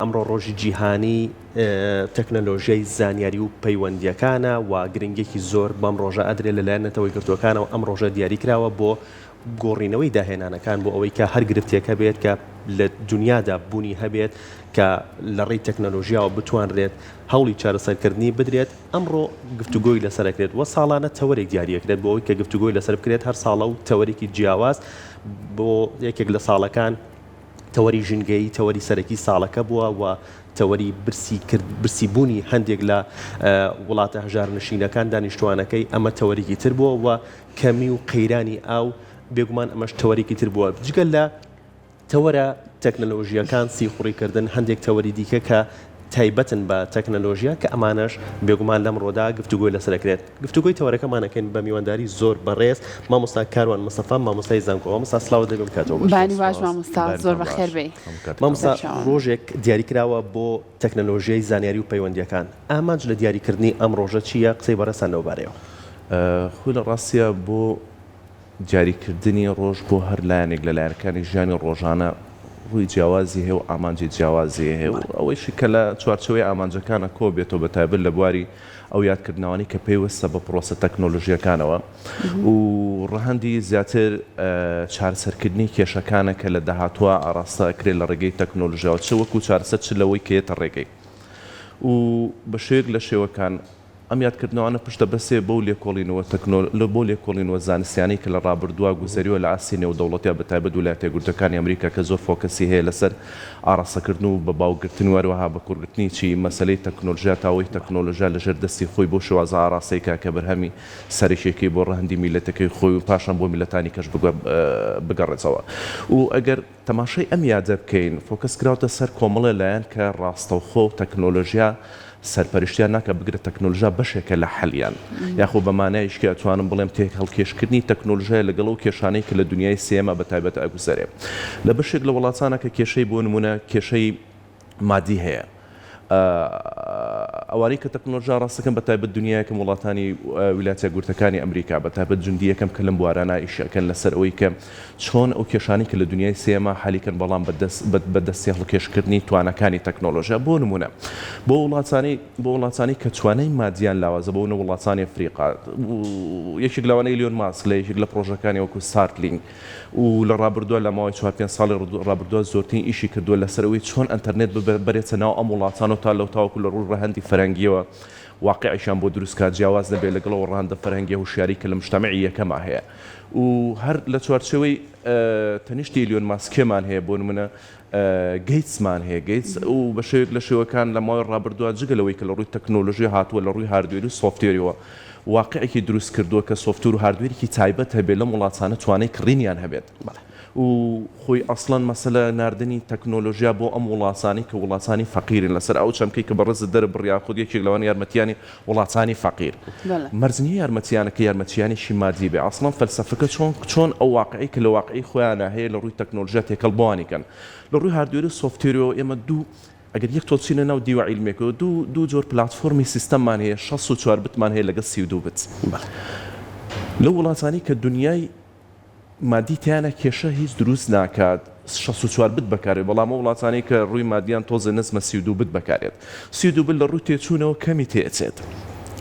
ئەمڕۆ ڕۆژی جیهانی تەکنەلۆژیای زانیاری و پەیوەندیەکانە و گرنگێکی زۆر بەم ڕۆژە ئەدرێت لەلایەن نەتەوەی گرتوەکانەوە ئەم ڕۆژە دیاری کراوە بۆ گۆڕینەوەی داهێنانەکان بۆ ئەوەی کە هەر گرفتێکە بێت کە لە دنیادا بوونی هەبێت کە لە ڕێی تەکنەلۆژیاوە بتوانرێت هەوڵی چارەسەرکردنی بدرێت. ئەمڕۆ گفتوگۆی لەسەرەکرێت و ساڵانە تەوەرێک دیاریەکرێت بۆ ئەوەی کە گفتوگۆی لەسەر بکرێت هەر ساڵە و تەوەرێکی جیاواز بۆ یەکێک لە ساڵەکان تەوەری ژنگەی تەوەری سەرەکی ساڵەکە بووە و تەوەری برسی بوونی هەندێک لە وڵاتە هەژارنشینەکان دانیشتوانەکەی ئەمە تەوەریکی تر بووە و کەمی و قەیرانی ئاو بێگومان ئەمەش تەوەریکی تر بووە. جگەل لە تەوەرە تەکنەلۆژیەکان سیخوڕیکردن هەندێک تەوەری دیکە کە تایبەتن بە تەکنەلۆژیا کە ئەمانەش بێگومان لەم ڕۆدا گفتوگۆی لەسەرەکرێت. گفتوگۆی تەوەرەکەمانەکەین بە میوانداری زۆر بەڕێز مامۆستا کاروان مستەفا مامۆستای زانکۆ. مامۆستا سلااو دەبێم کاتەوە بانی باش مامۆستا زۆر بەخێر بێ. مامۆستا ڕۆژێک دیاریکراوە بۆ تەکنەلۆژیای زانیاری و پەیوەندیەکان. ئامانج لە دیاریکردنی ئەم ڕۆژە چییە؟ قسەی بەڕێسان لەوبارەیەوە. خۆی لە ڕاستیە بۆ دیاریکردنی ڕۆژ بۆ هەر لایەنێک لە لایەنەکانی ژیانی ڕۆژانە ڕووی جیاوازی هەیە و ئامانجی جیاوازی هەیە و ئەوەیشی کە لە چوارچەوەی ئامانجەکانە کۆ بێتەوە بەتایبەت لە بواری ئەو یادکردنەوەی کە پێویستە بە پرۆسە تەکنۆلۆژیەکانەوە و ڕەهەندی زیاتر چارەسەرکردنی کێشەکانە کە لە داهاتووە ئاڕاستە ئەکرێت لە ڕێگەی تەکنۆلۆژیاوە چ وەکو چارەسەر چ لەوەی کێتە ڕێگەی و بە شێوەیەک لە شێوەکان ئەم یادکردنەوەانە پشتە بەسێ بۆ لێکۆڵینەوە بۆ لێکۆڵینەوە زانستیانی کە لە ڕابردووە گوزەریوە لە ئاسی نێودەوڵەتیە بەتایبەت ویلایەتە یەکگرتووەکانی ئەمریکا کە زۆر فۆکەسی هەیە لەسەر ئاڕاستەکردن و بە باوگرتن وەروەها بە کوورگرتنی چی مەسەلەی تەکنۆلۆژیا تاوەی تەکنۆلۆژیا لەژێر دەستی خۆی بۆ شێوازە ئاڕاستەیەکە کە بەرهەمی سەرکێکی بۆ ڕەهەندی میلەتەکەی خۆی و پاشان بۆ میلەتانی کەش بگەڕێتەوە و ئەگەر تەماشای ئەم یادە بکەین فۆکەس کراوتە سەر کۆمەڵە لایەن کە ڕاستەوخۆ و تەکنۆلۆژیا سەرپەرشتیان ناکە بگرێت تەکنۆلۆژیا بەشێکە لە حەلیان یاخۆ بەمانایشکە ئەتوانم بڵێم تێک هەڵکێشکردنی تەکنۆلۆژیا لەگەڵ و کێشانەی کە لە دنیای سێمە بەتایبەت ئەگوزارێ لە بەشێک لە وڵاتانە کە کێشەی بۆ نمونە کێشەی مادی هەیە ئەوانەی کە تەکنۆلۆژیا ڕاستەکەن بەتایبەت دنیایەکەم وڵاتانی ویلایەتە یەکگرتووەکانی ئەمریکا بەتایبەت جوندیەکەم کە لەم بوارانە ئیشەکەن لەسەر ئەوەی کە چۆن ئەو کێشانی کە لە دنیای سێمە حەلیکەن بەڵام بەدەستی هەڵکێشکردنی توانەکانی تەکنۆلۆژیا بۆ نمونە بۆ وڵاتانی کە توانای مادیان لاوازە بۆ وڵاتانی ئەفریقا یەکێک لەوانەی لیۆن ماسک لە یەکێک لە پرۆژەکانی وەکو ستارلینگ و لە ڕابردووە لە ماوەی 4-5 ساڵی ڕابردووە زۆرترین ئیشی کردووە لەسەرەوەی چۆن ئەنتەرنێت ببرێتە ناو ئەم وڵاتان و تا لەو تاوەکو لە ڕووی ڕەهەندی فەرەنگیەوە واقعیشان بۆ دروستکات جیاواز نەبێت لەگەڵەوە ڕەهەندە فەرەنگی هوشیاری کە لە مجتەمەعی یەکەما هەیە و هەر لە چوارچەوەی تەنیشتی لیۆن ماسکێمان هەیە بۆ نمونە گەیتسمان هەیە گەیتس و بە شێوەیەک لە شێوەکان لە ماوەی ڕابردووە جگەلەوەی کە لە ڕووی تەکنۆلۆژی هاتووە لە ڕووی هاردوێر و سۆفتوێریەوە واقعێکی دروست کردووە کە سۆفتور و هاردوێرێکی تایبەت هەبێت لەم وڵاتانە توانای کڕینیان هەبێت و خۆی ئەسڵەن مەسەلە ناردنی تەکنۆلۆژیا بۆ ئەم وڵاتانی کە وڵاتانی فەقیرن لەسەر ئەو چەمکەی کە بەڕێز دەربڕیا خود یەکێک لەوان یارمەتیانی وڵاتانی فەقیر مەرجنی یارمەتیانەکە یارمەتیانیشی مادی بێ ئەسڵەن فەلسەفەکە چۆن ئەو واقعی کە لە واقعی خۆیانە هەیە لە ڕووی تەکنۆلۆژیا تێکەڵ بۆوانیکەن لە ڕووی هاردوێر و سۆفتوێرەوە ئێمە ئەگەر یەک تۆچینە ناو دیوە عیلمێکەوە دوو جۆر پلاتفۆرمی سیستەممان هەیە 64 بتمان هەیە لەگەڵ 32 بت لە وڵاتانی کە دنیای مادی تیانە کێشە هیچ دروست ناکات 64 بت بەکارێت بەڵام وڵاتانی کە ڕووی مادیان تۆزە نزمە 32 بت بەکارێت 32 بت لە ڕووی تێچوونەوە کەمی تێچێت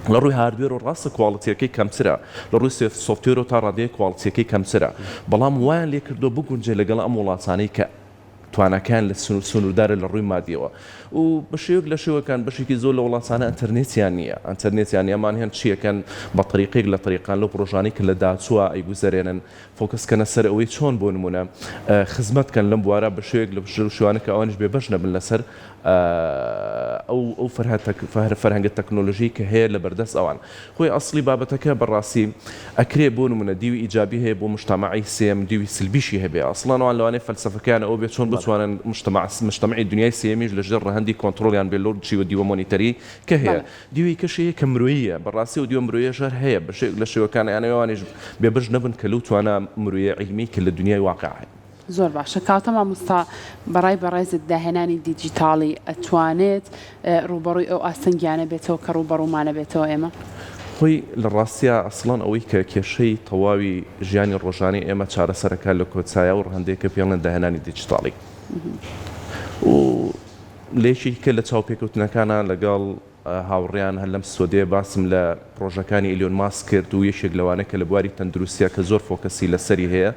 لە ڕووی هاردوێر و ڕاستە کواڵیتیەکەی کەمترە لە ڕووی سۆفتوێر و تا ڕادەیە کواڵیتیەکەی کەمترە بەڵام وایان لێ کردو بگونجێ لەگەڵ ئەم وڵاتانەی کە توانەکان لە سنووردارە لە ڕووی مادیەوە و بە شێوەیەک لە شێوەکان بەشێکی زۆر لە وڵاتانە ئەنتەرنێتیان نییە ئەنتەرنێتیان ئەمان هێن چیەکەن بە طریقێک لە طریقان لەو پرۆژانی کە لە داچووە ئەیگوزارێنن فۆکەسکەنە سەر ئەوەی چۆن بۆ نمونە خزمەتکەن لەم بوارە بە شێوەیەک لە شوانە کە ئەوانش بێبەش نەبن لەسەر ئەو فەرهەنگە تەکنۆلۆژی کە هەیە لە بەردەست ئەوان خۆی ئەسڵی بابەتەکە بەڕاستی ئەکرێ بۆ نمونە دیوی ئیجابی هەیە بۆ مجتەمەعی سێم دیوی سلبیشی هەبێ ئەسڵەن ئەوان لەوانەیە فەلسەفەکەیان ئەو بێت چۆن بتوانن مجتەمەعی دنیای سێمیش لەژێر ڕەهەندی کۆنتڕۆلیان بێ لۆ چیوە دیوە مۆنیتەری کە هەیە دیوی کەشەیە کە مرۆییە بەڕاستی و دیوە مرۆیە ژەر هەیە بەشێک لە شێوەکان یانەوانیش بێبەش نەبن کە لەو توانە مرۆیە عیلمی کە لە دنیای واقع هەیە زۆر باشە کاتە مامۆستا بەڕێزت داهێنانی دیجیتاڵی ئەتوانێت ڕوبەڕووی ئەو ئاستەنگیانە بێتەوە کە ڕوبەڕوومانە بێتەوە ئێمە خۆی لە ڕاستیە ئەسڵان ئەوەی کە کێشەی تەواوی ژیانی ڕۆژانی ئێمە چارەسەرەکە لە کۆچایە و ڕەهەندێک کە پێڵێن داهێنانی دیجیتاڵی و لێشی کە لە چاوپێکەوتنەکانە لەگەڵ هاوڕێیان هەر لەم سۆدێ باسم لە پرۆژەکانی ئیلۆن ماسک کرد و یەکێک لەوانە کە لە بواری تەندروستیە کە زۆر فۆکەسی لەسەری هەیە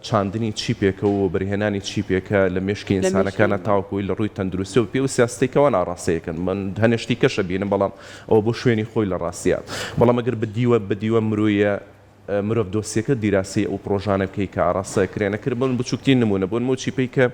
چاندنی چیپێکە و بەرهێنانی چیپێکە لە مێشکی ئینسانەکانە تاوەکوی لە ڕووی تەندروستی و پێ و سیاستێکەوە ناڕاستەیەکەن من هەنێشتی کەشە بینم بەڵام ئەوە بۆ شوێنی خۆی لە ڕاستیە بەڵام ئەگەر بەدیوە مرۆیە مرۆڤ دۆسیەکە دیراسی ئەو پرۆژانە بکەی کە ئاڕاستەکرێنە کرد بن بچووکترین نمونە بۆن مو چیپەی کە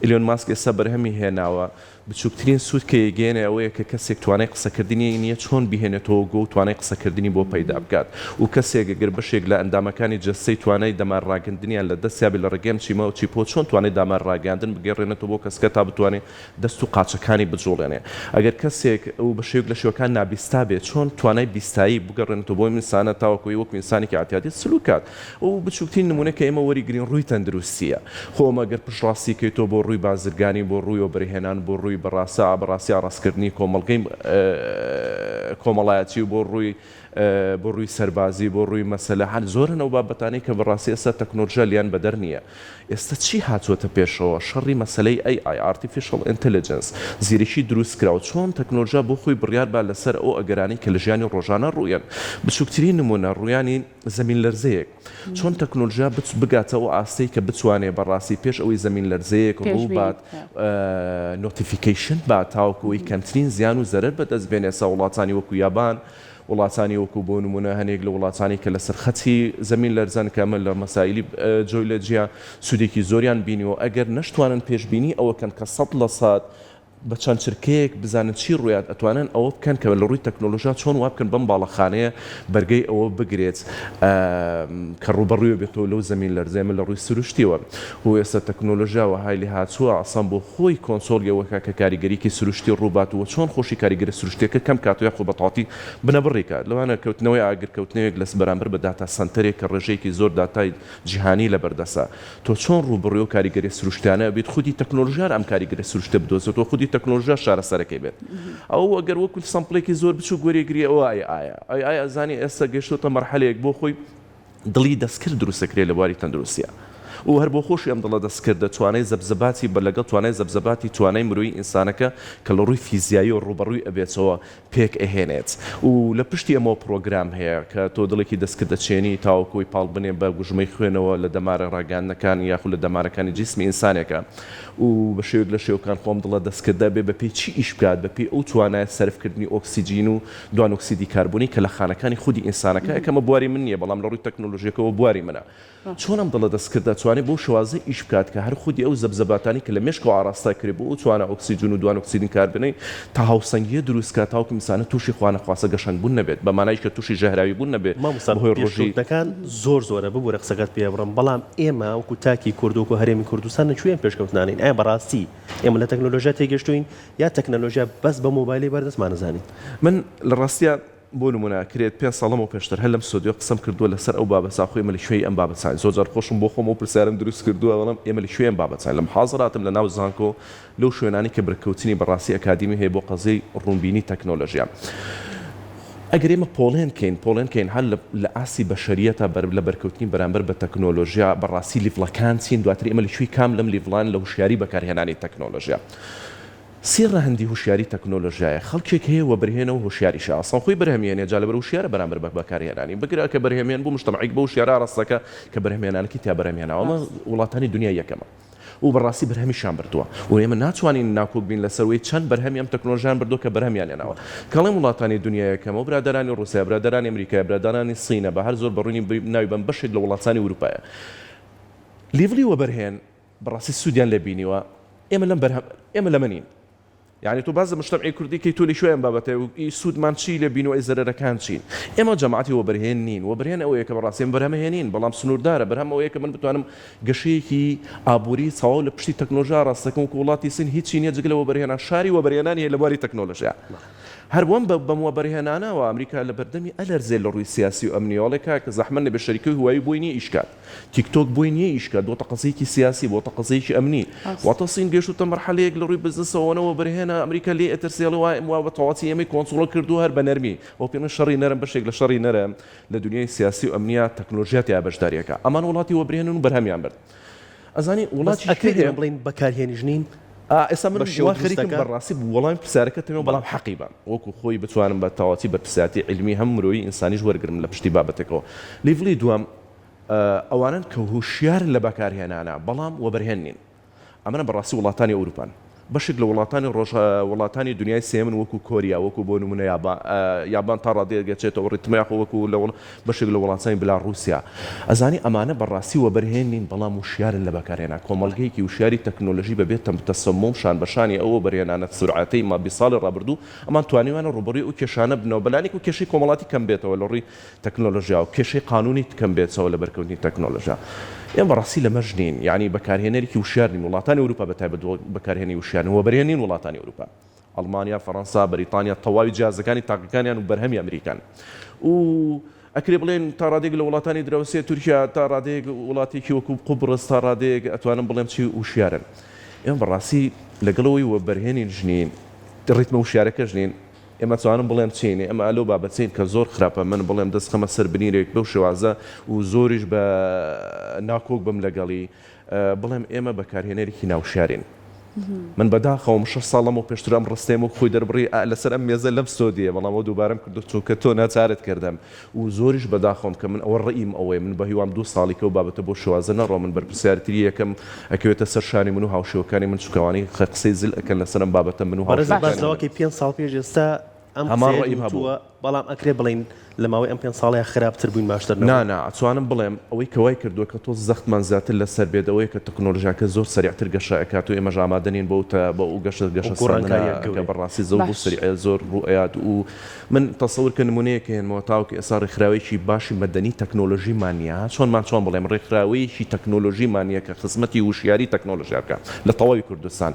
ئیلۆن ماسک ئێستا بەرهەمی هێناوە بچووکترین سوود کە یەگەێنێ ئەوەیە کە کەسێک توانای قسەکردنی نییە چۆن بهێنێتەوە گۆ و توانای قسەکردنی بۆ پەیدا بکات و کەسێک گەر بەشێک لە ئەندامەکانی جەستەی توانای دەمارڕاگەندنیان لە دەستیابی لە ڕێگەم چیمە و چیپۆ چۆن توانای دامارڕاگەاندن بگەڕێنێتەوە بۆ کەسکە تا بتوانێت دەست و قاچەکانی بجوڵێنێ ئەگەر کەسێک ئەو بەشێک لە شێوەکان نابیستا بێت چۆن توانای بیستایی بگەڕێنێتەوە بۆ ئینسانە تاوەکوی وەک ئینسانێکی ئاعتیادی سلوکات ئەو بچووکترین نمونە کە ئێمە وەریگرین ڕووی تەندروستیە خۆمە گەر پشتڕاستی کەیتەوە بۆ ڕووی بازرگانی بۆ ڕووی و بەرهێنان بۆ ڕووی بەڕاستی ئاڕاستکردنی کۆمەڵگەی کۆمەڵایەتی و بۆ ڕووی سەربازی بۆ ڕووی مەسەلە هەر زۆرن ئەو بابەتانەی کە بەڕاستی ئێستا تەکنۆلۆژیا لیان بەدەر نییە ئێستا چی هاتووەتە پێشەوە شەڕی مەسەلەی AI Artificial Intelligence زیرشی دروست کراوە چۆن تەکنۆلۆژیا بۆ خۆی بڕیار با لەسەر ئەو ئەگەرانی کە لە ژیانی ڕۆژانە ڕوویان بچووکترین نمونە ڕوویانی زەمین لەرزەیەک چۆن تەکنۆلۆژیا بگاتەوە ئاستەی کە بتوانێت بەڕاستی پێش ئەوەی زەمین لەرزەیەک ڕوو بات نۆتیفیکیشن با تاوەکوی کەمترین زیان و زەرەر بەدەستبێنێ سا وڵاتانی وەکو یابان وڵاتانی وەکو بۆ نمونە هەنێک لە وڵاتانی کە لەسەر خەتی زەمین لەرزان کامل لە مەسائلی جیۆلۆجیا سوودێکی زۆریان بینیەوە ئەگەر نەشتوانن پێشبینی ئەوەکەن کە 100% بە چەند چرکەیەک بزانن چی ڕوویات ئەتوانن ئەوە بکەن کە لە ڕووی تەکنۆلۆژیا چۆن وا بکەن بەم باڵەخانەیە بەرگەی ئەوە بگرێت کە ڕوبەڕوویە بێتەوە لەو زەمین لەرزێمە لە ڕووی سروشتیەوە و ئێستا تەکنۆلۆژیا وەهای هاتووە ئاسان بۆ خۆی کۆنسۆڵیەوەکە کە کاریگەریکی سروشتی ڕووباتەوە چۆن خۆشی کاریگەری سروشتێکە کەم کاتوە خۆ بەتاڵی بنەبڕێکە لەوانە کەوتنەوەی ئاگرکەوتنەوەک لەس بەرامبەر بە داتا سنتەرێک کە ڕێژەیەکی زۆر داتای جیهانی لەبەردەسا تۆ چۆن ڕوبەڕووی و کاریگەری سروشتیانە بێت خودی تەکنۆلۆژیا ئەم کاریگەری سروشتە بدۆزێتەوە خودی تەکنۆلۆژیا شارەسەرەکەی بێت ئەو ئەگەر وەکو سەمپڵێکی زۆر بچوو گوێرەگری ئەوە ئایا زانی ئێستا گەشتۆتە مەرحەلەیەک بۆ خۆی دڵی دەستکرد دروستەکرێت لە بواری تەندروستیە و هەر بۆ خۆشی ئەم دڵە دەستکردە توانای زەبزەباتی بە لەگەڵ توانای زەبزەباتی توانای مرۆیی ئینسانەکە کە لە ڕووی فیزیایی و ڕوبەڕووی ئەبێتەوە پێک ئەهێنێت و لە پشتی ئەمەوە پرۆگرام هەیە کە تۆ دڵێکی دەستکردە چێنی تاوەکۆی پاڵ بنێ بە گوژمەی خوێنەوە لە دەمارە ڕاگەاندنەکان یاخود لە دەمارەکانی جیسمی ئینسانێکە و بە شێوک لە شێوکان خۆم دڵە دەستکردە بێ بە پێی چی ئیش بکات بە پێی ئەو توانای سەرفکردنی ئۆکسیجین و دوان ئۆکسیدی کاربۆنی کە لە خانەکانی خودی ئینسانەکە یەکەمە بواری من نییە بەڵام لە ڕووی تەکنۆلۆژیەکەەوە بواری منە چۆن ئەم دڵە دەستکردە توانێت بۆ شوازە ئیش بکات کە هەر خودی ئەو زەبزەباتانی کە لە مێشک و ئاڕاستا کرێ بۆ توانە ئۆکسیجین و دوان ئۆکسیدین کاربنەی تا هاوسەنگیە دروستکات تاوکە میسانە تووشی خوانە خواسە گەشنگ بوون نەبێت بە مانایش کە تووشی ژەهراوی بوون نەبێت بەهۆی ڕۆژیەکان زۆرە ببوورە قسەکەت پێ بڕم بەڵام ئێمە وەکو تاکی کوردوک و هەرێمی کوردستان نەکوێن پێشکەوتنانین ئایا بەڕاستی ئێمە لە تەکنۆلۆژیا تێگەشتوین یا تەکنۆلۆژیا بەس بە مۆبایلی بەردەستمان نزانین من لە ڕاستیە بۆ نمونە کرێت 5 ساڵەمەوە پێشتر هەر لەم سۆدیۆ قسەم کردووە لەسەر ئەو بابەتە خۆی ئێمە لە شوێی ئەم بابەتان زۆر خۆشم بۆ خۆم و پرسیارم دروست کردووە بەڵام ئێمە لە شوێن بابەتان لە محاضراتم لە ناو زانکۆ لەو شوێنانی کە بەرکەوتنی بەڕاستی ئەکادیمی هەیە بۆ قەزەی ڕوونبینی تەکنۆلۆژیا ئەگەر ئێمە پۆڵێن کەین هەر لە ئاسی بەشەریەتە لە بەرکەوتنی بەرامبەر بە تەکنۆلۆژیا بەڕاستی لیڤڵەکان چین دواتر ئێمە لە شوێی کام لەم لیڤڵان لە هوشیاری بەکارهێنانی تەکنۆلۆژیا سێ ڕەهەندی هوشیاری تەکنۆلۆژیایە خەڵکێک هەیە و بەرهێنەوە هوشیاریش ئاسان خۆی بەرهەمێنێ جا لەبەر هوشیارە بەرامبەر بە بەکارهێنانی بگرە کە بەرهەمێن بوو مجتەمەعیک بە هوشیارە ڕاستەکە کە بەرهەمێنانێکی تیا بەرهەمێناوە ئەمە وڵاتانی دنیا یەکەمە و بەڕاستی بەرهەمیشان بردووە و ئێمە ناتوانین ناکۆک بین لەسەروەی چەند بەرهەمی ئەم تەکنۆلۆژیان بردووە کە بەرهەمیان هێناوە کەڵێم وڵاتانی دنیا یەکەمە و برادەرانی ڕووسیا برادەرانی ئەمریکای برادەرانی سینە بە هەر زۆر بەڕوونی ناوی بەم بەشێک لە وڵاتانی ئەوروپایە لیڤلی وەبەرهێن بەڕاستی سوودیان لێ بینیوە ئێمە لەمەنین يعني تو باز مجتمعی کوردی که تولی شویم بابته و سودمان چی لبین و ازررکان چین اما جماعتی و برهن نین و برهن او یک براسیم برهم هنین بلام سنورداره برهم او یک من بتوانم گشی کی آبوری سوال پشتی تکنولوژیا راستکم کولاتی سن هیچ نیت جگل و برهن شاری و برهنانی لباری تکنولوژیا هر وان بمو برهنانا و امریکا لبردمی الارزل روی سیاسی و امنیالکه که زحمت به شرکت هوایی بوینی ایشکات تیک توک بوینی ایشکات و تقصیکی سیاسی و تقصیکی امنی و تصین گشت مرحله یک لروی بزنس و نو برهنا امریکا لی اترسیال و تواتي یمی کنسول کردو هر بنرمی و پیش شری نرم بشکل شری نرم لدنیای سیاسی و امنیات تکنولوژیات یابشداریکا امان ولاتی و برهنون برهمیان برد ازانی ولاتی اكيد بلين بكارهێنی ژنین ئێستا من وا خەریکم بەڕاستی وەڵامی پرسیارەکەتەوە بەڵام حەقیبە وەکو خۆی بتوانم بە تەواتی بەرپرسیاتی علمی هەم مرۆیی ئینسانیش وەرگرم لە پشتی بابەتێکەوە. لیڤلی دووەم ئەوانن کە هوشیارن لە بەکارهێنانە بەڵام وەبەرهێن نین. ئەمەنە بەڕاستی وڵاتانی ئەوروپان بەشێک لە وڵاتانی دنیای سێمن وەکو کۆریا وەکو بۆ نمونە یابان تا ڕادێگەچێتەوە ڕیتمەیە وەکو لە بەشێک لە وڵاتانی بلاڕوسیا ئەزانی ئەمانە بەڕاستی وەبەرهێنین بەڵام وشیارن لە بەکارهێنا کۆمەڵگەیەکی وشیاری تەکنۆلۆژی بەبێت تەسەموم شان بەشانی ئەوە بەرهێنانە سورعەتەی ما 20 ساڵی ڕابردوو ئەمان توانیوانە ڕوبەڕووی ئەو کێشانە بنەوە بەلانێک و کێشەی کۆمەڵاتی کەم بێتەوە لە ڕووی تەکنۆلۆژیا و کێشەی قانونی کەم بێتەوە لە بەرکەوتنی تەکنۆلۆژیا. ئێمە بەڕاستی لە مەژنین یعنی بەکارهێنەرێکی وشیارنین وڵاتانی ئەوروپا بەتایبەت بەکارهێنی وشیارن وەبەرهێنین وڵاتانی ئەوروپا ئەڵمانیا فەڕەنسا بەریتانیا تەواوی جیازەکانی تاقیەکانیان و بەرهەمی ئەمریکان و ئەکرێ بڵێن تا ڕادێک لە وڵاتانی دراوسێ تورکیا تا ڕادێک وڵاتێکی وەکو قوبرس تا ڕادێک ئەتوانم بڵێم چی وشیارن. ئێمە بەڕاستی لەگەڵەوەی وەبەرهێنین ژنین ڕیتمە وشیارەکە ژنین ئێمە توانم بڵێم چینێ ئەمە ئەلۆ بابەچین کە زۆر خراپە من بڵێم دەست خەمە سەر بنیرێک بەو شێوازە و زۆریش بە ناکۆک بم لەگەڵی بڵێم ئێمە بەکارهێنەرێکی ناوشارین. من بەداخەوم 6 ساڵم و پێشتر ئەم ڕستێم و خۆی دەربڕی لەسەر ئەم مێزە لەم سۆدیە بەڵام ئەو دووبارەم کردو چونکە تۆ ناچارت کردم و زۆریش بەداخەوم کە من ئەوە ڕئیم ئەوەیە من بە هیوام 2 ساڵی کە و بابەتە بۆ شێوازە نەڕۆ من بەرپرسیارەتی یەکەم ئەکەوێتە سەر شانی من و هاوشێوەکانی من چووکەوانی قسەی زل ئەکەن لەسەرم بابەتە من و هاوشێوەکانی 5 ساڵ پێش ئێستا هەمان ڕئیم هەبووە بەڵام ئەکرێ بڵین لەماوەی ئەم 5 ساڵەیە خراپتر بووین باشتر نا ئەتوانم بڵێم ئەوەی کەوای کردووە کە تۆ زەختمان زیاتر لەسەر بێتەوەی کە تەکنۆلۆژیاکە زۆر سریعتر گەشەکات و ئێمەش ئامادەنین بە ئەو گەشە سەرکە بەڕاستی زۆر بۆ سریع زۆر ڕوئەیات و من تەسەور کە نمونەیەکە هێنمەوە تاوکە ئێستا ڕێکخراوێکی باشی مەدەنی تەکنۆلۆژیمانە چۆن بڵێم ڕێکخراوەیەکی تەکنۆلۆژیمانە کە خزمەتی وشیاری تەکنۆلۆژیاکە لە تەواوی کوردستان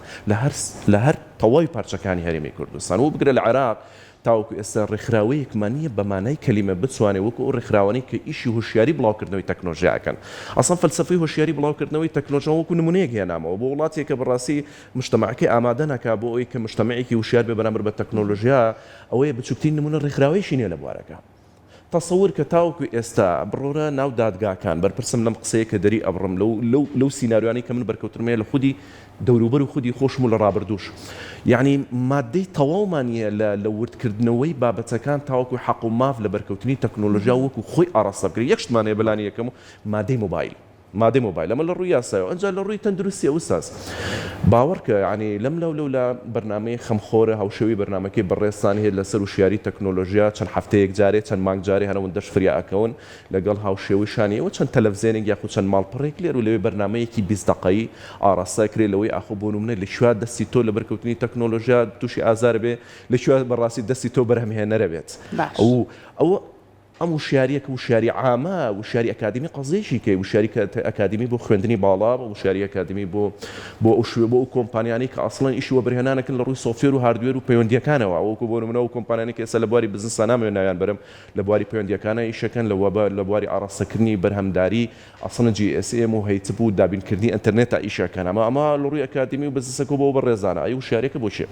لە هەر تەواوی پارچەکانی هەرێمی کوردستان و بگرە لە عێراق تاوکو ئێستا ڕێکخراوەیەکمانیە بەمانای کەلیمە بتوانێت وەکو ئەو ڕێکخراوانەی کە ئیشی هوشیاری بڵاوکردنەوەی تەکنۆلۆژیاکەن ئەسڵ فەلسەفەی هوشیاری بڵاوکردنەوەی تەکنۆلۆژیا وەکو نمونەیەک هێنامەوە بۆ وڵاتێکە بەڕاستی مجتەمەعەکەی ئامادە ناکا بۆ ئەوەی کە مجتەمەعێکی هوشیار بێ بەرامبەر بە تەکنۆلۆژیا ئەوەیە بچووکترین نمونە ڕێکخراوەیەکی نییە لە بوارەکە. تەسەور کە تاوکو ئێستا بڕۆرە ناو دادگاکان بەرپرسم لەم قسەیە کە دەری ئەبڕم لەو سیناریوانی کە من بەرکەوترمەیە لە خودی دەوروبەر و خودی خۆشم و لە ڕابردوش یعنی مادەی تەواومانیە لە وردکردنەوەی بابەتەکان تاوەکو حەق و ماف لە بەرکەوتنی تەکنۆلۆژیا وەکو خۆی ئاڕاستە بکرێت یەک شتمانەیە بەلانی یەکەم و مادەی مۆبایل ئەمە لە ڕووی یاسایەوە ئەنجا لە ڕووی تەندروستی ئەوساس باوەڕکە ینی لەم لەو بەرنامەی خەمخۆرە هاوشێوی بەرنامەکەی بەڕێستانی هەیە لەسەر وشیاری تەکنۆلۆژیا چەند هەفتەیەک جارێ چەند مانگ جارێ هەنەوەن دەش فریا ئەکەون لەگەڵ هاوشێویشانیەوە چەند تەلەڤزیۆنێک یاخود چەند ماڵپەڕێک لێر و لەوێ بەرنامەیەکی 20 دقەیی ئاڕاستای کرێ لەوەی ئاخۆ بۆ نمونە لە شوات دەستی تۆ لە بەرکەوتنی تەکنۆلۆژیا تووشی ئازار بێ لە شوات بەڕاستی دەستی تۆ بەرهەمهێنەرە بێت ئەوە ئەم وشیاریەکە وشیاری عامە وشیاری ئەکادمی قەزێکی کە وشیاری ئەکادمی بۆ خوێندنی باڵا بە وشیاری ئەکادمی بۆ ئەو کۆمپانیانی کە ئەسڵەن ئیشی وەبەرهێنانەکەن لە ڕووی سۆفتوێر و هاردوێر و پەیوەندیەکانەوە وەکو بۆ نمونە و کۆمپانیانی کە ئێستا لە بواری بزنسە نامەوێت ناویان بەرم لە بواری پەیوەندیەکانە ئیشەکەن لە بواری ئاڕاستەکردنی بەرهەمداری ئەسڵەن GSM و هەیتب و دابینکردنی ئینتەرنێت تا ئیشەکەن ئەمە لە ڕووی ئەکادمی و بزنسەکە بۆ بەڕێزانە ئەی وشیارێکە بۆ چێ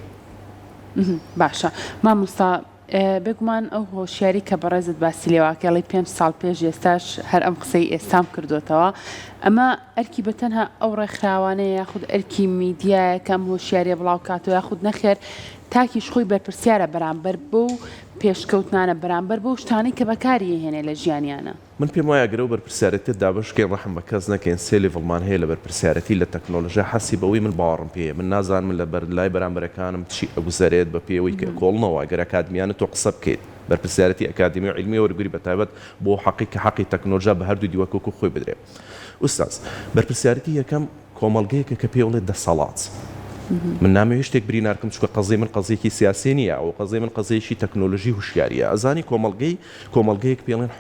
باشە مامۆستا بگومان ئەو هۆشیاری کە بەڕێزت باسی لێواکەڵی 5 ساڵ پێش ئێستاش هەر ئەم قسەی ئێستام کردوتەوە ئەمە ئەرکی بەتەنها ئەو ڕێکخراوانەیە یاخود ئەرکی میدیایە کەم هۆشیاریە بڵاوکاتەوە یاخود نەخێر تاکیش خۆی بەرپرسیارە بەرامبەر بۆ پێشکەوتنانە بەرامبەر بۆ شتانی کە بەکاری هێنێ لە ژیانیانە من پێم وایە گەرە و بەرپرسیارەتی دابشکەی ڕەحم بە کەس نەکەین سێ لێڤڵمان هەیە لە بەرپرسیارەتی لە تەکنۆلۆژیا حەسی بەوەی من باوەڕم پێیە من نازانم لە لای بەرامبەرەکانم چی ئەگوزارێت بە پێوەی کە کۆڵنەوە گەر ئەکادمیانە تۆ قسە بکەیت بەرپرسیارەتی ئەکادمی و علمی وەرگری بەتایبەت بۆ حەقی کە حەقی تەکنۆلۆژیا بە هەردوو دیوەکۆ خۆی بدرێت ئوستاز بەرپرسیارەتی یەکەم کۆمەڵگەیەکە کە پێ وڵێت دەسەڵات من نامەوێت شتێک برینارکەم چکە قەزەی من قەزێکی سیاسی نییە و قەزەی من قەزەیەکی تەکنۆلۆژی هوشیاریە ئەزانی کۆمەڵگەیەک پێڵێن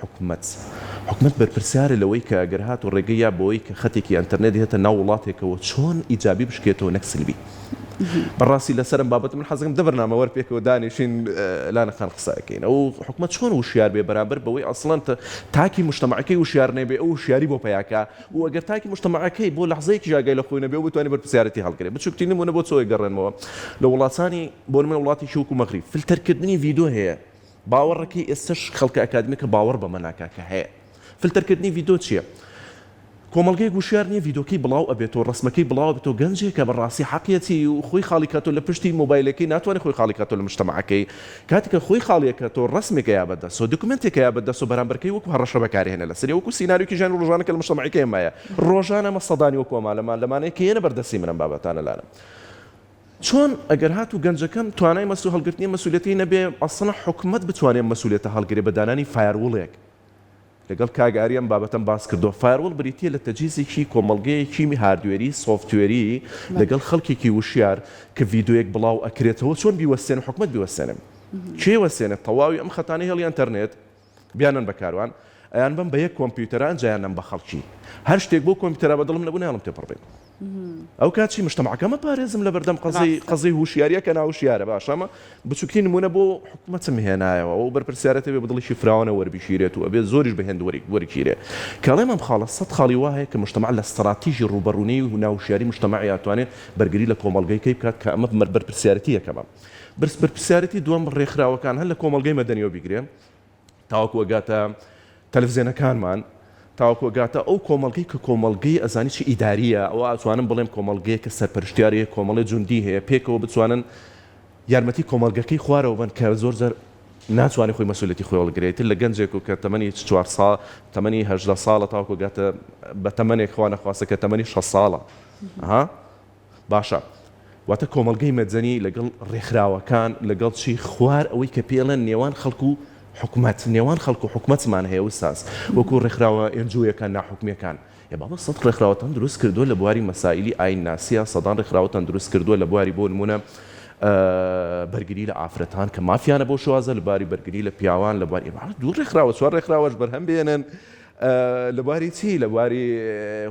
حکومەت بەرپرسیارە لەوەی کە ئەگەر هات و ڕێگەیە بۆی کە خەتێکی ئەنتەرنێت هێتە ناو وڵاتێکەوە چۆن ئیجابی بشکێتەوە نەک سلبی بەڕاستی لەسەرم بابەت من حەزەکەم دەبەرنامە وەرپێکەوە دانیشین لانەخان قسەکەین ئەو حکومەت چۆن وشیار بێ بەرامبەر بەوەی ئەسڵەن تاکی مجتەمەعەکەی وشیار نەبێ ئەو وشیاری بۆ پیاکە و ئەگەر تاکی مجتەمەعەکەی بۆ لەحظەیەکی ژاگای لە خۆی نەبێ و بتوانێت بەرپرسیارەتی هەڵگرێت بچووکترین نمونە بۆ چۆی گەڕێنەوە لە وڵاتانی بۆ نمونە وڵاتی وەکو مەغریب فلتەرکردنی ڤیدیۆ هەیە باوەڕەکەی ئێستش خەڵکە ئەکادمی کە باوەڕ بەمە ناکا کە هەیە فلتەرکردنی ڤیدیۆ چییە؟ کۆمەڵگەی گوشیار نییە ڤیدۆکەی بڵاو ئەبێتەوە ڕسمەکەی بڵاو بێتەوە گەنجێکە بەڕاستی حەقیەتی و خۆی خاڵیکاتۆ لە پشتی مۆبایلەکەی ناتوانێت خۆی خاڵیکاتۆ لە مجتەمەعەکەی کاتێککە خۆی خاڵیەکەتەوە ڕسمێکە یا بەدەستەوە دوکمنتێکە یا بەدەستەوە بەرامبەرەکەی وەکو هەڕەشە بەکارهێنە لەسەری وەکو سیناریوکی ژیان و ڕۆژانەکە لە مجتەمەعەکەی ئێمەیە ڕۆژانە مەسەدانی وەکو ئەمانەمان لەمانەیە کە هێنە بەردەستی منم بابەتانە لانە چۆن ئەگەر هات و گەنجەکەم توانای مەسوول هەڵگرتنی مەسوولەتی نەبێ ئەسڵە حکومت بتوانێت مەسوولێتە هەڵگرێ بە دانانی فایروڵێک لەگەڵ کاگاریان بابەتەم باس کردو فایروڵ بریتە لە تەجیزێکی کۆمەڵگەیەکی هاردوێری سۆفتوێری لەگەڵ خەڵکێکی وشیار کە ڤیدۆیەک بڵاو ئەکرێتەوە چۆن بیوەستێن حکومت بیوەستێنم کێ وەستێنێت تەواوی ئەم خەتانەی هەڵی ئینتەرنێت بیانن بەکاروان ئەیان بم بە یەک کۆمپیوتەران جایانم بە خەڵکی هەر شتێک بۆ کۆمپیوتەرا بەدڵم نەبوو ناڵم تێپڕبێت ئەو کاچی مشتەمەعەکەمە پارێزم لە بەردەم قەزەی هوشیاریە کە ناوشیارە باشەمە بچووکترین نمونە بۆ حکومەتم هێنایەوە ئەو بەرپرسیارەتە بێ بەدڵیشی فراوانە وەربیشیرێت و ئەبێ زۆریش بەهێند وەرگیرێ کاڵێم ئەم خاڵە سەد خاڵی وایە کە مشتەمەع لە استراتیژی ڕوبەڕوونی و ناوشیاری مشتەمەعی ئەتوانێت بەرگری لە کۆمەڵگەیەکەی بکات کە ئەمە بەرپرسیارەتی یەکەمە بەرپرسیارەتی دووەم ڕێکخراوەکان هەر لە کۆمەڵگەی مەدەنیەوە بیگرێن تاوەکو وەگاتە تەلەڤیزیۆنەکانمان تاوەکو گاتە ئەو کۆمەڵگەی کە کۆمەڵگەی ئەزانی چی ئیداریە ئەو ئەتوانم بڵێم کۆمەڵگەیە کە سەرپەرشتیاریە کۆمەڵی جوندی هەیە پێکەوە بتوانن یارمەتی کۆمەڵگەکەی خوارەوە بن کە زۆر زەر ناتوانێت خۆی مەسوولەتی خۆی هەڵگرێت لە گەنجێک و کە تەمەنی 4 ساڵ تەمەنی 18 ساڵە تاوەکو گاتە بە تەمەنێک خوا نەخواستە کە تەمەنی 6 ساڵە باشە واتە کۆمەڵگەی مەدەنی لەگەڵ ڕێکخراوەکان لەگەڵ چی خوار ئەوەی کە پێڵەن نێوان خەڵکو حکومت نێوان خەڵک و حکومەتمان هەیە وساس وەکو ڕێکخراوە ئێنجوویەکان ناحکومیەکان بابە سەد ڕێکخراوەتان دروست کردووە لە بواری مەسائلی ئاین ناسیە سەدان ڕێکخراوەتان دروست کردووە لە بواری بۆ نمونە بەرگری لە ئافرەتان کە مافیانە بۆ شوازە لە باری بەرگری لە پیاوان لە بواری دوو ڕێکخراوە چوار ڕێکخراوەش بەرهەم بێنن لە بواری چی لە بواری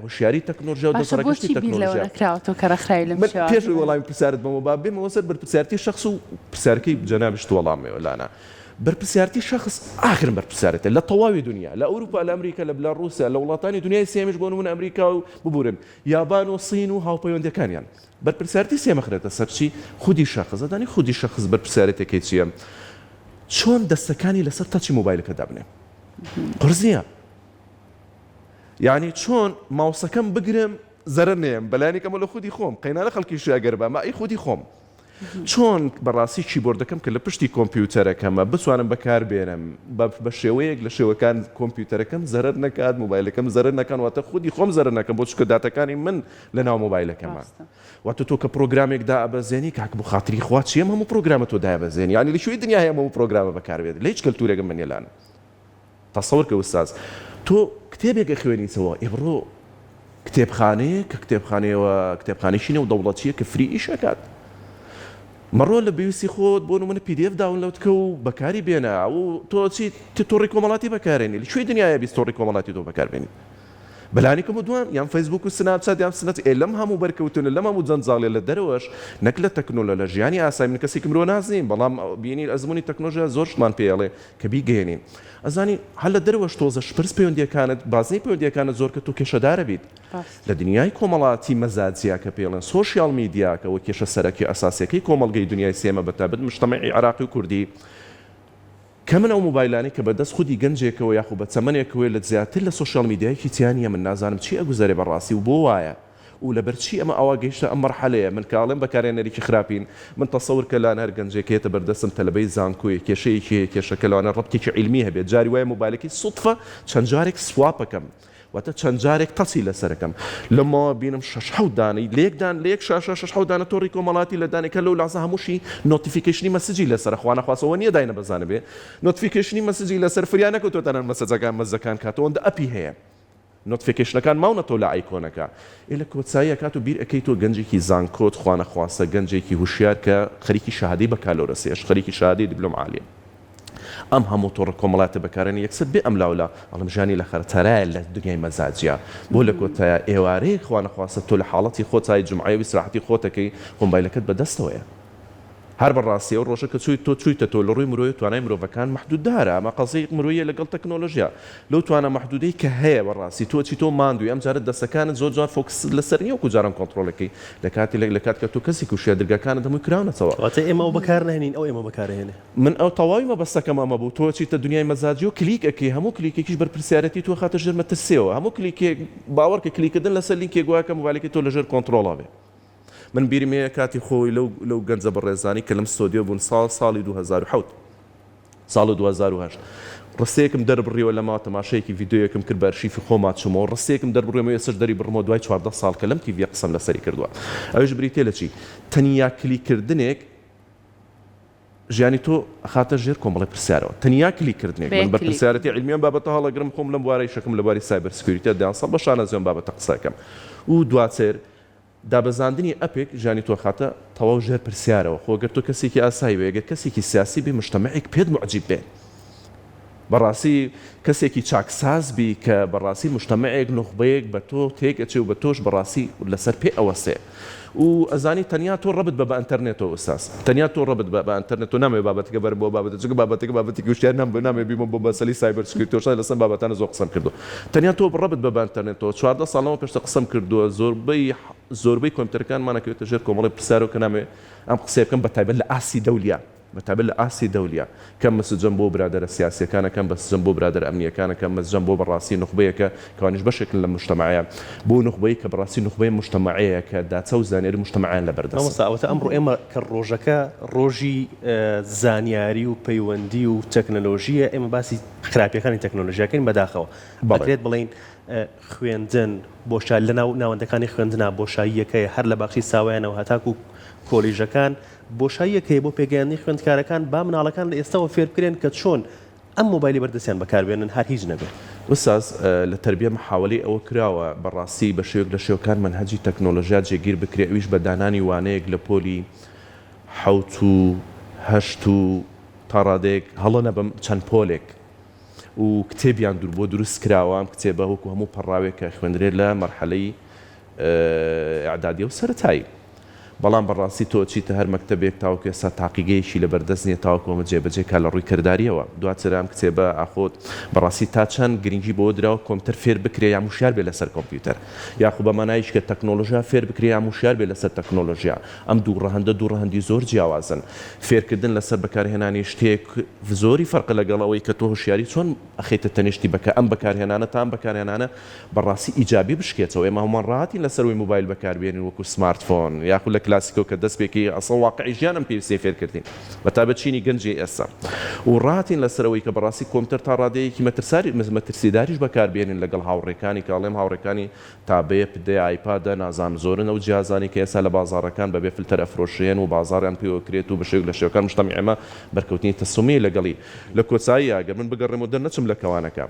هوشیاری تەکنۆلۆژیا و دەسەڵاتگرتی تەکنۆلۆژیا پێش وەڵامی پرسیارت بەمە با بێمەوە سەر بەرپرسیارەتی شەخص و پرسیارەکەی جەنابیش وەڵامەوە لانە بەرپرسیارەتی شخص ئاخرن بەرپرسیارەتە لە تەواوی دنیا لە ئەوروپا لە ئەمریکا لە بلاڕوسیا لە وڵاتانی دنیای سێمیش بۆ نمونە ئەمریکا و ببورن یابان و سین و هاوپەیوەندەکانیان بەرپرسیارەتی سێمەخرێتە سەرچی خودی شخص دەدانی خودی شخص بەرپرسیارەتێکی چییە چۆن دەستەکانی لەسەر تەچی مۆبایلەکە دابنێ قرس نییە یعنی چۆن ماوسەکەم بگرم زەرەر نێم بەلایەنێکەمە لە خودی خۆم قەینانە خەڵکیش ئەگەر بە مای خودی خۆم چۆن بەڕاستی کیبۆردەکەم کە لە پشتی کۆمپیوتەرەکەمە بتوانم بەکاربێنم بە شێوەیەک لە شێوەکان کۆمپیوتەرەکەم زەرەر نەکات مۆبایلەکەم زەرەر نەکەن واتە خودی خۆم زەرەر نەکەم بۆ چکە داتەکانی من لە ناو مۆبایلەکەمە واتە تۆ کە پرۆگرامێکدا ئەبەزێنی کاک بۆ خاتری خوا چیە هەموو پرۆگرامە تۆ دایبەزێنی یعنی لە شوێی دنیا هەیە هەموو پرۆگرامە بەکاربێت لە هیچ کەلتورێکم منێلانە تەسەوەر کە وستاز تۆ کتێبێکە خوێنیتەوە ئێبڕۆ کتێبخانەیە کە کتێبخانەیشینە و دەوڵەتیە کە فری ئیشەکات مەڕۆ لە بویسی خۆت بۆ نمونە PDF داونلۆدکە و بەکاری بێنە و تۆ چی تۆڕی کۆمەڵاتی بەکارێنی لە شوێی دنیاە بیستۆڕی کۆمەڵاتی تۆ بەکاربێنی بەلانیکەم دوان یان فەیسبوک و سناپچات یان سنەت لەم هەموو بەرکەوتونە لەم هەموو جەنجاڵێ لە دەرەوەش نەک لە تەکنۆلۆژیانی ئاسایی من کەسێکم مرۆ نازنین بەڵام بینی ئەزمموی تەکنۆلۆژیا زۆر شتمان پێڵێ کە بیگەێنین ئەزانی هەر لە دەرەوەش تۆزە شپرس پەیوەندیەکانت بازنەی پەیوەندیەکانت زۆر کە تۆ کێشەدارە بیت لە دنیای کۆمەڵاتی مەزاجیا کە پێڵێن سۆشیال میدیاکەەوە کێشە سەرەکی ئەساسیەکەی کۆمەڵگەی دنیای سێمە بەتابەت مجتەمەعی عێراقی و کوردی کە من ئەو مۆبایلانی کە بەدەست خودی گەنجێکەوە یاخو بە چەمەنێکەوەی لە زیاتر لە سۆشیال میدیایکی تیانە من نازانم چی ئەگوزارێ بەڕاستی و بۆ وایە و لەبەرچی ئەمە ئەوە گەیشتە ئەم مەرحەلەیە من کاڵێم بەکارێنەرێکی خراپین من تەسەور کە لاەن هەر گەنجێکێتە بەردەستم تەلەبەی زانکۆی کێشەیەکی کێشەکە لەوانە ڕەبتێکی عیلمی هەبێت جاری وایە مۆبایلەکەی سوتفە چەند جارێک سواپەکەم واتە چەند جارێک تەچی لەسەرەکەم لەمەوە بینم 6 دانەی لێکدان لێک 6 دانە تۆڕی کۆمەڵاتی لە دانێکە لەو لازە هەمووشی نۆتیفیکیشنی مەسجی لەسەر خوانە خواستەوە نییە داینە بەزانە بێ نۆتیفیکیشنی مەسجی لەسەر فریانەکە تۆتەنان مەسەجەکان مەزەکان کاتەوەندە ئەپی هەیە نۆتیفیکیشنەکان ماونە تۆ لە ئایکۆنەکە لە کۆچایی کات و بیر ئەەکەی تۆ گەنجێکی زانکۆت خوانە خواستە گەنجێکی هوشیار کە خەریکی شادی بەکالۆرەسێش خەریکی شادی دیبلۆم عالیە ئەم هەموو تۆڕە کۆمەڵاتە بەکارێنی یەکسەر بێ ئەم لاولا ئەڵم ژانی لە خەرتەرایە لە دنیای مەزاجیا بۆ لە کۆتایە ئێوارەیە خوانە خواستە تۆ لە حاڵەتی خۆتای جمعی و ئیسراحەتی خۆتەکەی مۆبایلەکەت بەدەستەوەیە هەر بەڕاستی ئەو ڕۆژە کە چووی تۆ چوویتە تۆ لە ڕووی مرۆیی توانای مرۆڤەکان محدوددارە ئەمە قەزەی مرۆیە لەگەڵ تەکنۆلۆژیا لەو توانە محدودەی کە هەیە بەڕاستی تۆ چی تۆ ماندووی ئەم جارە دەستەکانت زۆر جار فۆکس لەسەر نیە وەکو جاران کۆنتڕۆلەکەی لە کاتی لە کات کە تۆ کەسێک و شێدرگەکانت هەمووی کراونەتەوە واتە ئێمە ئەو بەکارنهێنین ئەو ئێمە بەکارهێنێ من ئەو تەواوی مەبەستەکەم ئەمە بوو تۆ چیتە دنیای مەزاجی و کلیکەکەی هەموو کلیکێکیش بەرپرسیارەتی تۆ خاتە ژێر مەترسیەوە هەموو کلیکێک باوەڕکە کلیکردن لەسەر لینکێک وایە کە مۆبایلەکەی تۆ لەژێر کۆنتڕۆڵا بێ من بیرمەیە کاتی خۆی لەو گەنجە بەڕێزانی کە لەم ستۆدیۆ بوون ساڵی 2007 ساڵی 2008 ڕستەیەکم دەربڕیەوە لەماوە تەماشەیەکی ڤیدیۆیەکم کرد بە ئەرشیفی خۆما چوومەوە ڕستەیەکم دەربڕێمەوە ئێسش دەری بڕمەوە دوای 14 ساڵ کە لەم تیڤە قسەم لەسەری کردووە ئەوش بریتێ لە چی تەنیا کلیکردنێک ژیانی تۆ خاتە ژێر کۆمەڵی پرسیارەوە تەنیا کلیکردنێک من بە پرسیارەتی علمیان بابەتە هەڵەگرم خۆم لەم بوارەی شەکەم لەباری سایبەر سکیوریتی دەیانسەڵ بە شانەزیۆن بابەتە قسەکەم و دواتر دابەزاندنی ئەپێک ژیانی تۆ خاتە تەواو ژێر پرسیارەوە خۆگەر تۆ کەسێکی ئاسایی بێ ئەگەر کەسێکی سیاسی بێ مجتەمەعێک پێت معجیب بێ بەڕاستی کەسێکی چاکساز بی کە بەڕاستی مجتەمەعێک نوخبەیەک بە تۆ تێک ئەچێ و بە تۆش بەڕاستی لەسەر پێ ئەوەسێ و ئەزانی تەنیا تۆ ڕەبت بە ئینتەرنێتەوە ئوستاز تەنیا تۆ ڕەبت بە ئینتەرنێت و نامێ بابەتەکە بەر بۆ بابەتە چونکە بابەتێکی وشتیار نامێ بیمە بۆ بەسەلی سایبەر سکیوریتی و لەسەر بابەتانە زۆر قسەم کردو تەنیا تۆ ڕەبت بە ئینتەرنێتەوە 14 ساڵەوە پێشتە قسەم کردووە زۆربەی کۆمپیوتەرەکانمانەکەوێتە ژێر کۆمەڵی پرسیارەوە کە نامێ ئەم قسە بکەم بە تایبەت لە ئاسی دەولیا بەتابەت لە ئاسی دەولیا کەم مەسجەم بۆ برادرە سیاسیەکانە کەم بەسجەم بۆ برادر ئەمنیەکانە کەم مەسجەم بۆ بەڕاستی نوخبەیەکە کەوانیش بەشێکن لە مجتەمەعەیە بۆ نوخبەی کە بەڕاستی نوخبەی مجتەمەعەیە کە داچە و زانیاری مجتەمەعیان لەبەردەست مەساواتە ئەمڕۆ ئێمە کە ڕۆژەکە ڕۆژی زانیاری و پەیوەندی و تەکنۆلۆژیە ئێمە باسی خراپیەکانی تەکنۆلۆژیەکەین بەداخەوە بەڵێت بڵین خوێندن بۆشای لە ناوەندەکانی خوێندنە بۆشاییەکەی هەر لە باخشی ساوایانەوە هەتاکو کۆلیژەکان بۆشاییەکەی بۆ پێگەیاندنی خوێندکارەکان با مناڵەکان لە ئێستاوە فێر بکرێن کە چۆن ئەم مۆبایلی بەردەستیان بەکاربێنن هەر هیچ نەبێت وساز لە تربیە محاوەڵی ئەوە کراوە بەڕاستی بە شێوەیەک لە شێوەکان منهەجی تەکنۆلۆژیا جێگیر بکرێ ئەویش بە دانانی وانەیەک لە پۆلی حەوت و هەشت و تا ڕادێک هەڵە نەبم چەند پۆلێک و کتێبیان دوور بۆ دروست کراوە ئەم کتێبە وەکو هەموو پەڕاوێکە خوێندرێت لە مەرحەلەی ئەعدادیە و سەرەتایی بەڵام بەڕاستی تۆ چیتە هەر مەکتەبێک تاوکو ئێستا تاقیگەیەکی لە بەردەست نیە تاوەکۆمە جێبەجێکا لە ڕووی کردداریەوە دواتر ئەم کتێبە ئاخۆت بەڕاستی تا چەند گرنگی بۆ درراوە کۆمپیوتەر فێر بکرێ یا موشار بێ لەسەر کۆمپیوتەر یاخو بە مانایش کە تەکنۆلۆژیا فێر بکرێ یا موشار بێ لەسەر تەکنۆلۆژیا ئەم دوو ڕەهەندی زۆر جیاوازن فێرکردن لەسەر بەکارهێنانی شتێک زۆری فەرق لەگەڵەوەی کە تۆ هوشیاری چۆن ئەخیتە تەنیشتی بکە ئەم بەکارهێنانە تا ئەم بەکارهێنانە بەڕاستی ئیجابی بشکێتەوە ئێمە هەمومان ڕاهاتین لەسەروی موبایل بەکاربێنین وەکو سمارتفۆن یاخو لە کلاسیکۆ کە دەست پێکی ئەسڵ واقعی ژیانم پێویستی فێرکردین بەتابەت چینی گەنجی ئێستا و ڕاتین لەسەرەوەی کە بەڕاستی کۆمپیوتەر تا ڕادەیەکی مەترسیداریش بەکاربێنین لەگەڵ هاوڕێکانی کە ئەڵێم هاوڕێکانی تابێ پدێ ئایپادە نازانم زۆرن ئەو جیازانی کە ئێستا لە بازاڕەکان بەبێ فلتەر ئەفرۆشێن و بازاڕیان پێوەکرێت و بەشێک لە شێوەکان مجتەمەعیمە بەرکەوتنی تەسومی لەگەڵی لە کۆچایی ئەگەر من بگەڕێم و دەرنەچم لە کەوانەکە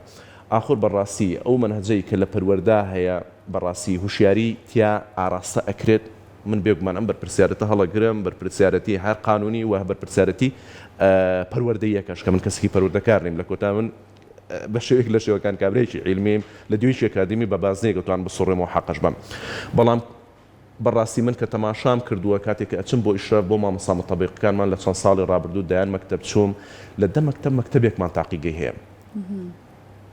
ئاخر بەڕاستی ئەو منهەجەی کە لە پەروەردا هەیە بەڕاستی هوشیاری تیا ئاراستە ئەکرێت من بێگومان ئەم بەرپرسیارەتە هەڵەگرم بەرپرسیارەتی هەر قانونی و بەرپرسیارەتی پەروەردەیەکەش کە من کەسێکی پەروەردەکار نیم لە کۆتا من بە شێوەیەک لە شێوەکان کابرێکی عیلمیم لە دوێشی ئەکادمی بە بازنەیەک دەتوان بسڕێمەوە حەقەش بم بەڵام بەڕاستی من کە تەماشام کردووە کاتێک کە ئەچم بۆ ئیشرا بۆ مامۆستا متەبیقەکانمان لە چەند ساڵی ڕابردوو دایان مەکتەب چووم لە دە مەکتەبێکمان تاقیگەی هەیە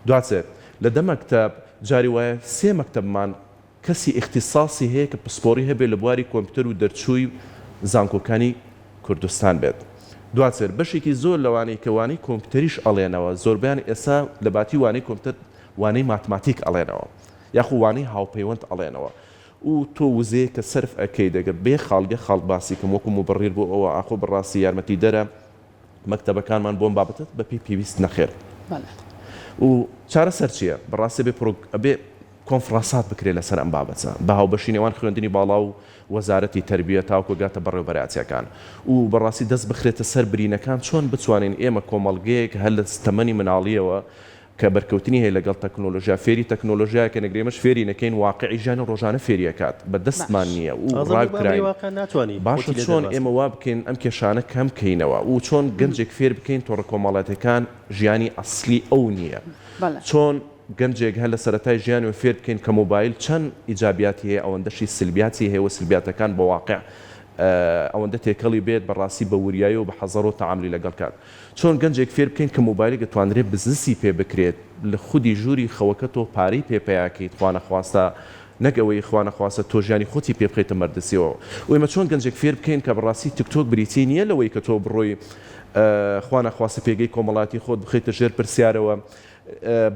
دواتر لە دە مەکتەب جاری وایە سێ مەکتەبمان کەسی اختصاصی هەیە کە پسپۆری هەبێت لە بواری کۆمپیوتەر و دەرچووی زانکۆکانی کوردستان بێت دواتر بەشێکی زۆر لەوانەی کە وانەی کۆمپیوتەریش ئەڵێنەوە زۆربیان ئێستا لە باتی وانەی کۆمپیوتەر وانەی ماتماتیک ئەڵێنەوە یاخو وانەی هاوپەیوەند ئەڵێنەوە و تۆ وزەیە کە سرف ئەەکەی دەگەر بێ خاڵ باسی کەم وەکو مبڕیر بۆ ئەوە ئاخۆ بەڕاستی یارمەتی دەرە مەکتەبەکانمان بۆم بابەتت بەپی پێویست نەخێر و چارەسەر چییە بەڕاستی بێ کۆنفرانسات بکرێت لەسەر ئەم بابەتە بە هاوبەشی نێوان خوێندنی باڵا و وەزارەتی تەربیە تاوکو گاتە بەڕێوەبەراتیەکان و بەڕاستی دەست بخرێتە سەر برینەکان چۆن بتوانین ئێمە کۆمەڵگەیەک هەر لە تەمەنی مناڵیەوە کە بەرکەوتنی هەیە لەگەڵ تەکنۆلۆژیا فێری تەکنۆلۆژیا کە نەگرێمەش فێری نەکەین واقعی ژیانی ڕۆژانە فێریەکات بە دەستمان نییە و ڕاکراین باشە چۆن ئێمە وا بکەین ئەم کێشانە کەم بکەینەوە و چۆن گەنجێک فێر بکەین تۆڕە کۆمەڵاتەکان ژیانی ئەسلی ئەو نییە چۆن گەنجێک هەر لە سەرەتای ژیان و فێر بکەین کە مۆبایل چەند ئیجابیاتی هەیە ئەوەندەشی سلبیاتی هەیە و سلبیاتەکان بە واقع ئەوەندە تێکەڵی بێت بەڕاستی بە وریایی و بە حەزەر و تەعاملی لەگەڵ کات چۆن گەنجێک فێر بکەین کە مۆبایلێک دەتوانرێت بزنسی پێ بکرێت لە خودی ژووری خەوەکەتەوە پارەی پێپیاکەیت خوا نەخواستە نەگەوەی خوا نەخواستە تۆ ژیانی خۆتی پێ بخەیتە مەردەسیەوە و ئێمە چۆن گەنجێک فێر بکەین کە بەڕاستی تیکتۆک بریتی نییە لەوەی کە تۆ بڕۆی خوا نەخواستە پێگەی کۆمەڵاتی خۆت بخەیتە ژێر پرسیارەوە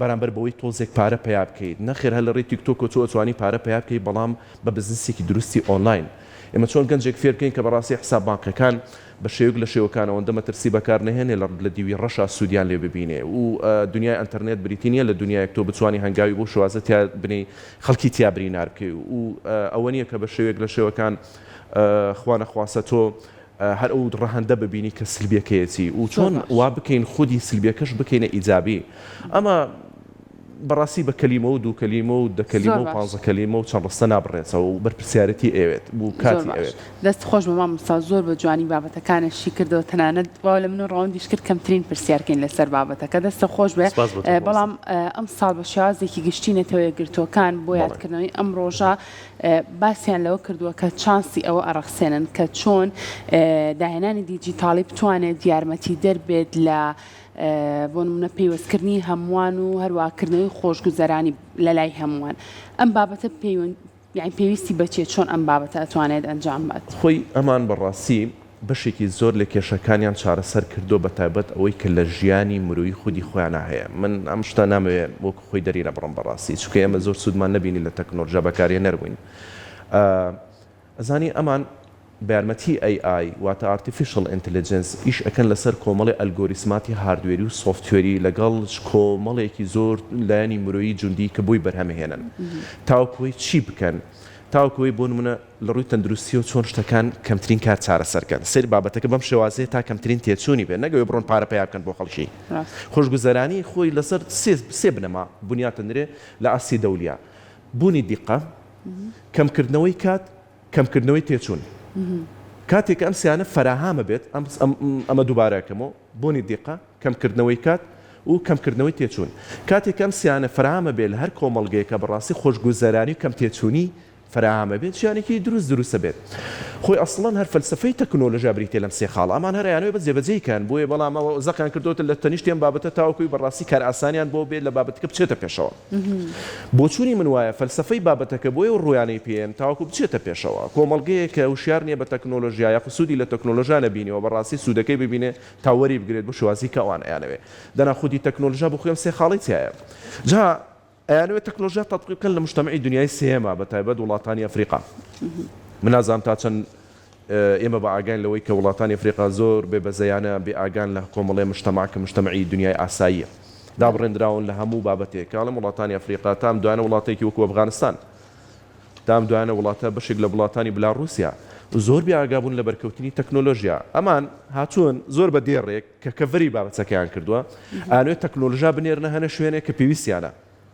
بەرامبەر بەوەی تۆزێک پارە پیا بکەیت نەخێر هەر لە ڕێی تیکتۆک و تۆ ئەتوانی پارە پیا بکەیت بەڵام بە بزنسێکی دروستی ئۆنلاین ئێمە چۆن گەنجێک فێر بکەین کە بەڕاستی حساب بانکەکان بە شێوک لە شێوەکانەوە مەترسی بەکار نەهێنێ لە دیوی ڕەشا سوودیان لێ ببینێ و دنیای ئەنتەرنێت بریتی نیە لە دنیایەک تۆ بتوانی هەنگاوی بۆ شوازە تیا بنی خەڵکی تیا برینار بکەی و ئەوە نییە کە بە شێوێک لە شێوەکان خوا نەخواستە تۆ هەر ئەو ڕەهەندە ببینی کە سلبیەکەیەتی و چۆن وا بکەین خودی سلبیەکەش بکەینە ئیجابی ئەمە بەڕاستی بە کەلیمە و دوو کەلیمە و دە کەلیمە و پانزە کەلیمە و چەند ڕستە نابڕێتەوە و بەرپرسیارەتی ئەوێت بوو کاتی ئەوێت دەست خۆش بە مامۆستا زۆر بە جوانی بابەتەکانشی کردەوە تەنانەت وا لە من ڕەوەندیش کرد کەمترین پرسیارکەین لەسەر بابەتەکە دەستە خۆش بێ بەڵام ئەم ساڵ بە شێوازێکی گشتی نەتەوەیە گرتوەکان بۆ یادکردنەوەی ئەم ڕۆژە باسییان لەوە کردووە کە چانسی ئەوە ئەڕەخسێنن کە چۆن داهێنانی دیجیتاڵی بتوانێت یارمەتی دەربێت لە بۆ نمونە پەیوەستکردنی هەمووان و هەروواکردنەوەی خۆشگوزەرانی لە لای هەمووان ئەم بابەتە پێویستی بەچێت چۆن ئەم بابەتە ئەتوانێت ئەنجام بات خۆی ئەمان بەڕاستی بەشێکی زۆر لە کێشەکانیان چارەسەر کردو بە تایبەت ئەوەی کە لە ژیانی مرۆیی خودی خۆیانە هەیە من ئەم شتە نامەوێت وەکو خۆی دەرینە بڕم بەڕاستی چونکە ئێمە زۆر سوودمان نەبینی لە تەکنۆلۆژیا بەکارێ نەروین ئەزانی ئەمان بارمەتی AI واتە Artificial Intelligence ئیش ئەکەن لەسەر کۆمەڵی ئەلگۆریسماتی هاردوێری و سۆفتوێری لەگەڵ کۆمەڵێکی زۆر لایەنی مرۆیی جوندی کە بۆی بەرهەمهێنن تاوەکوی چی بکەن تاوەکوی بۆ نمونە لە ڕووی تەندروستی و چۆن شتەکان کەمترین کار چارەسەرکەن سەر بابەتەکە بەم شێوازەیە تا کەمترین تێچوونی بێت نەگەوێ بڕۆن پارە پیا بکەن بۆ خەڵکی خۆشگوزەرانی خۆی لەسەر سێ بنەما بنیاتەنرێ لە ئاسی دەولیا بوونی دیقە کەمکردنەوەی کات کەمکردنەوەی تێچوون کاتێک ئەم سیانە فەراهامە بێت ئەمە دووبارەکەمەوە بۆنی دیقە کەمکردنەوەی کات و کەمکردنەوەی تێچوون کاتێک ئەم سیانە فەراهامە بێت لە هەر کۆمەڵگەیەکە بەڕاستی خۆشگوزەرانی و کەم تێچوونی فراهامە بێت ژیانێکی دروستە بێت خۆی ئەسڵەن هەر فەلسفەی تەکنۆلۆژیا بریتێ لەم سێ خاڵ ئەمان هەرایانەوە بە جێبەجێیکان بۆیە بەڵام ئەوە زەقیان کردوتە لە تەنیشتیان بابەتە تاوەکوی بەڕاستی کار ئاسانیان بۆ بێت لە بابەتەکە بچێتە پێشەوە بۆچوونی من وایە فەلسفەی بابەتەکە بۆیە و ڕویانەی پێێن تاوەکو بچێتە پێشەوە کۆمەڵگەیە کە وشیار نییە بە تەکنۆلۆژیا یا سوودی لە تەکنۆلۆژیا نەبینیەوە بەڕاستی سوودەکەی ببینێ تاوەری بگرێت بۆ شوازی کە ئەوان ئەیانەوێ دەنا خودی تەکنۆلۆژیا بۆ خۆیان سێ خاڵی تایە جا ئەیانەوێت تەکنۆلۆژیا تەطبیق بکەن لە مجتەمەعی دنیای سێمە بە تایبەت وڵاتانی ئەفریقا من نازانم تا چەند ئێمە بە ئاگان لەوەی کە وڵاتانی ئەفریقا زۆر بێبەزەیانە بێ ئاگان لە کۆمەڵێ مجتەمع کە مجتەمەعی دنیای ئاساییە دابڕێنراون لە هەموو بابەتێک کاڵم وڵاتانی ئەفریقا تام دوانە وڵاتێکی وەکو ئەفغانستان تام دوانە وڵاتە بەشێک لە وڵاتانی بلاڕوسیا زۆر بێ ئاگابوون لە بەرکەوتنی تەکنۆلۆژیا ئەمان هاتوون زۆر بە دێڕێک کە کەڤەری بابەتەکەیان کردووە ئەوێت تەکنۆلۆژیا بنێرنە هەنە شوێنێک کە پێویستیانە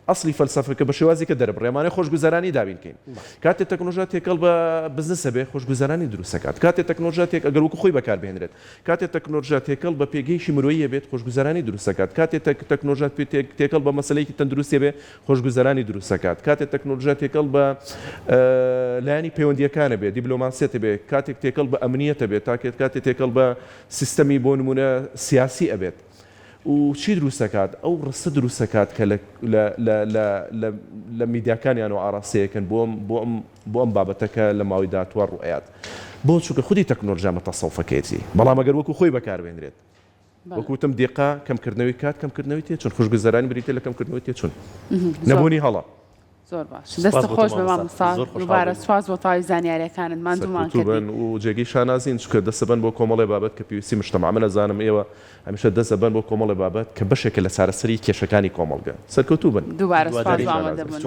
ئەسلی فەلسفەکە بە شێوازی کە دەربڕێمانە خۆشگوزەرانی دابینکەین کاتێک تەکنۆلۆژیا تێکەڵ بە بزنسە بێ خۆشگوزەرانی دروستەکات کاتێک تەکنۆلۆژیا تێک ئەگەر وەکو خۆی بەکاربهێنرێت کاتێک تەکنۆلۆژیا تێکەڵ بە پێگەیشی مرۆییە بێت خۆشگوزەرانی دروستەکات کاتێک تەکنۆلۆژیا تێکەڵ بە مەسەلەیەکی تەندروستی بێ خۆشگوزەرانی دروستەکات کاتێک تەکنۆلۆژیا تێکەڵ بە لایانی پەیوەندیەکانە بێت دیبلۆماسیەتە بێت کاتێک تێکەڵ بە ئەمنیەتە بێت کاتێک تێکەڵ بە سیستەمی بۆ نمونە سیاسی ئەبێت و چی دروستەکات ئەو ڕستە دروستەکات کە لە میدیاکانیان و ئاراسەیەکەن بۆ ئەم بابەتەکە لە ماوەی داهاتوە ڕوئات بۆ چونکە خودی تەکنۆلۆژیا مەتەسەڵفەکەیەتی بەڵام ئەگەر وەکو خۆی بەکاربهێنرێت وەکوتم دیقە کەمکردنەوەی کات کەمکردنەوەی تێچوون خۆشگوزەرانی بریتێ لە کەمکردنەوەی تێچوون نەبوونی هەڵە زۆر باش دەستە خۆش بە مامۆستا دووبارە سواز بۆ تاوی زانیاریەکانت ماندوومان کردین و جێگەی شانازین چونکە دەستەبەن بۆ کۆمەڵی بابەت کە پێویستی مجتەمع من ئەزانم ئێوە هەمیشە دەستەبەن بۆ کۆمەڵی بابەت کە بەشێکە لە چارەسەری کێشەکانی کۆمەڵگە سەرکەوتوو بن دووبارە سواز بۆ ئامادەبوون